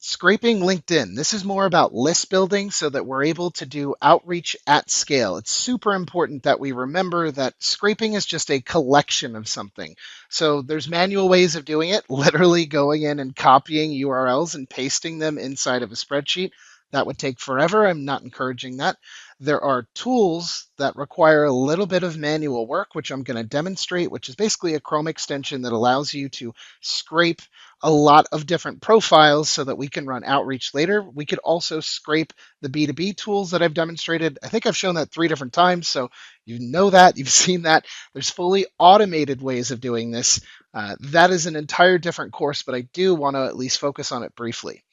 Scraping LinkedIn. This is more about list building so that we're able to do outreach at scale. It's super important that we remember that scraping is just a collection of something. So there's manual ways of doing it, literally going in and copying URLs and pasting them inside of a spreadsheet. That would take forever. I'm not encouraging that. There are tools that require a little bit of manual work, which I'm going to demonstrate, which is basically a Chrome extension that allows you to scrape a lot of different profiles so that we can run outreach later. We could also scrape the B2B tools that I've demonstrated. I think I've shown that 3 different times, so you know that, you've seen that. There's fully automated ways of doing this. That is an entire different course, but I do want to at least focus on it briefly.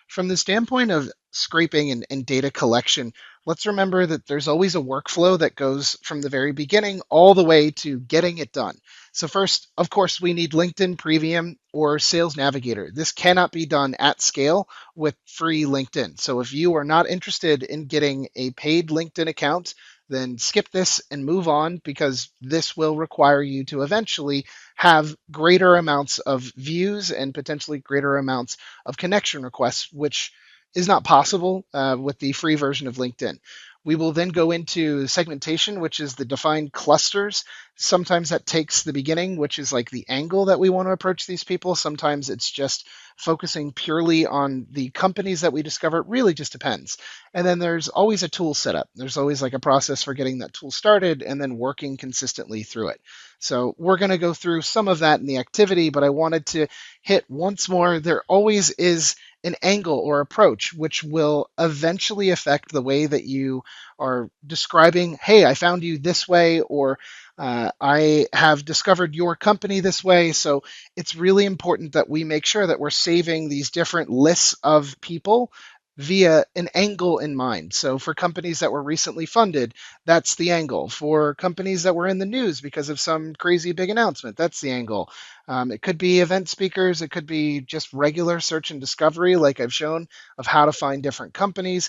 From the standpoint of scraping and data collection, let's remember that there's always a workflow that goes from the very beginning all the way to getting it done. So first, of course, we need LinkedIn Premium or Sales Navigator. This cannot be done at scale with free LinkedIn. So if you are not interested in getting a paid LinkedIn account, then skip this and move on, because this will require you to eventually have greater amounts of views and potentially greater amounts of connection requests, which is not possible with the free version of LinkedIn. We will then go into segmentation, which is the defined clusters. Sometimes that takes the beginning, which is like the angle that we want to approach these people. Sometimes it's just focusing purely on the companies that we discover. It really just depends. And then there's always a tool setup. There's always like a process for getting that tool started and then working consistently through it. So we're going to go through some of that in the activity, but I wanted to hit once more, there always is an angle or approach which will eventually affect the way that you are describing, hey, I found you this way, or I have discovered your company this way. So it's really important that we make sure that we're saving these different lists of people via an angle in mind. So for companies that were recently funded, that's the angle. For companies that were in the news because of some crazy big announcement, that's the angle. It could be event speakers, it could be just regular search and discovery, like I've shown, of how to find different companies.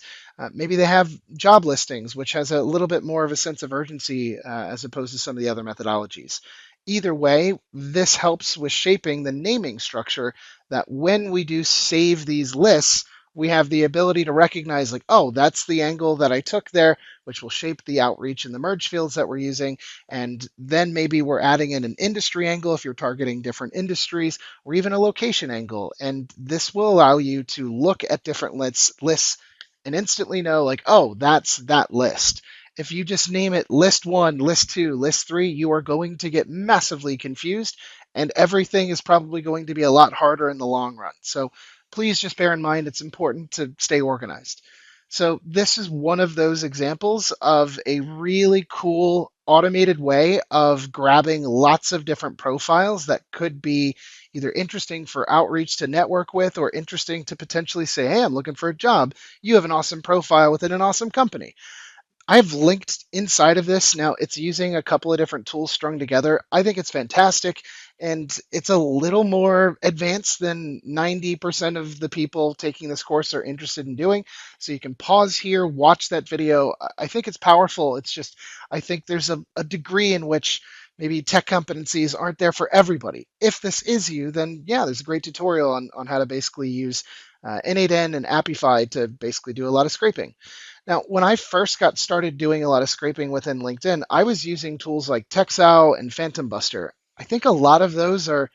Maybe they have job listings, which has a little bit more of a sense of urgency as opposed to some of the other methodologies. Either way, this helps with shaping the naming structure that when we do save these lists, we have the ability to recognize, like, oh, that's the angle that I took there, which will shape the outreach and the merge fields that we're using. And then maybe we're adding in an industry angle if you're targeting different industries, or even a location angle. And this will allow you to look at different lists and instantly know, like, oh, that's that list. If you just name it list one, list two, list three, you are going to get massively confused, and everything is probably going to be a lot harder in the long run. So please just bear in mind it's important to stay organized. So this is one of those examples of a really cool automated way of grabbing lots of different profiles that could be either interesting for outreach to network with, or interesting to potentially say, hey, I'm looking for a job. You have an awesome profile within an awesome company. I've linked inside of this. Now it's using a couple of different tools strung together. I think it's fantastic. And it's a little more advanced than 90% of the people taking this course are interested in doing. So you can pause here, watch that video. I think it's powerful. It's just, I think there's a degree in which maybe tech competencies aren't there for everybody. If this is you, then yeah, there's a great tutorial on how to basically use N8N and Appify to basically do a lot of scraping. Now, when I first got started doing a lot of scraping within LinkedIn, I was using tools like Texow and Phantom Buster. I think a lot of those are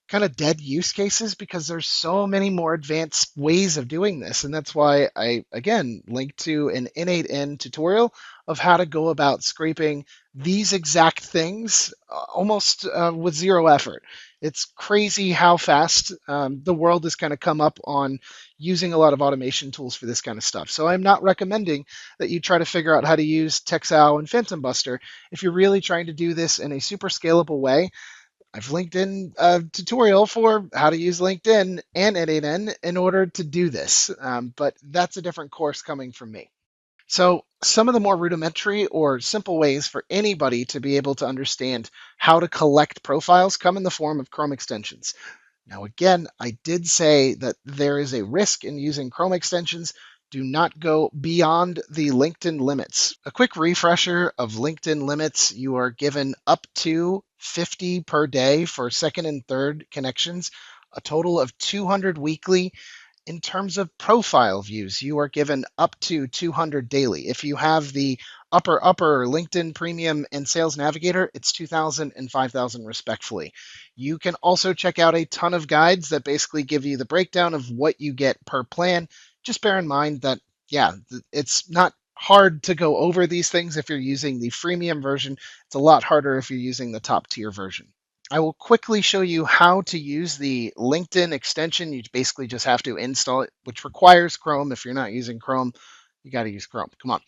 kind of dead use cases because there's so many more advanced ways of doing this. And that's why I, again, linked to an N8N tutorial of how to go about scraping these exact things almost with zero effort. It's crazy how fast the world has kind of come up on using a lot of automation tools for this kind of stuff. So I'm not recommending that you try to figure out how to use Texow and Phantom Buster. If you're really trying to do this in a super scalable way, I've linked in a tutorial for how to use LinkedIn and N8N in order to do this, but that's a different course coming from me. So some of the more rudimentary or simple ways for anybody to be able to understand how to collect profiles come in the form of Chrome extensions. Now, again, I did say that there is a risk in using Chrome extensions. Do not go beyond the LinkedIn limits. A quick refresher of LinkedIn limits: you are given up to 50 per day for second and third connections, a total of 200 weekly, In terms of profile views, you are given up to 200 daily. If you have the upper LinkedIn Premium and Sales Navigator, it's 2,000 and 5,000 respectfully. You can also check out a ton of guides that basically give you the breakdown of what you get per plan. Just bear in mind that, yeah, it's not hard to go over these things if you're using the freemium version. It's a lot harder if you're using the top tier version. I will quickly show you how to use the LinkedIn extension. You basically just have to install it, which requires Chrome. If you're not using Chrome, you got to use Chrome. Come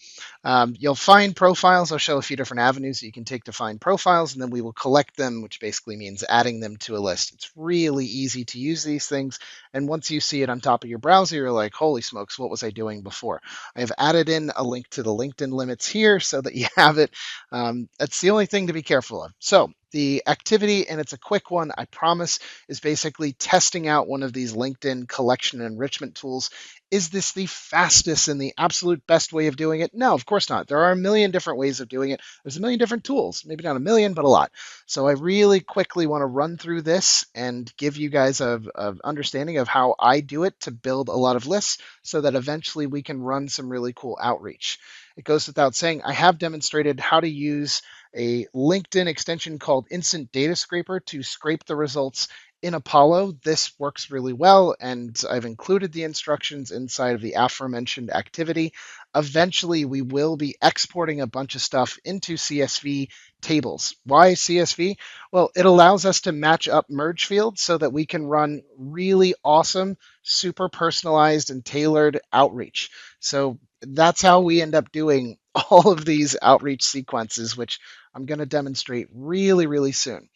on. You'll find profiles. I'll show a few different avenues that you can take to find profiles, and then we will collect them, which basically means adding them to a list. It's really easy to use these things. And once you see it on top of your browser, you're like, holy smokes, what was I doing before? I have added in a link to the LinkedIn limits here so that you have it. That's the only thing to be careful of. So the activity, and it's a quick one, I promise, is basically testing out one of these LinkedIn collection enrichment tools. Is this the fastest and the absolute best way of doing it? No, of course not. There are a million different ways of doing it. There's a million different tools, maybe not a million, but a lot. So I really quickly want to run through this and give you guys a understanding of how I do it to build a lot of lists so that eventually we can run some really cool outreach. It goes without saying, I have demonstrated how to use a LinkedIn extension called Instant Data Scraper to scrape the results in Apollo. This works really well, and I've included the instructions inside of the aforementioned activity. Eventually, we will be exporting a bunch of stuff into CSV tables. Why CSV? Well, it allows us to match up merge fields so that we can run really awesome, super personalized and tailored outreach. So that's how we end up doing all of these outreach sequences, which I'm going to demonstrate really, really soon.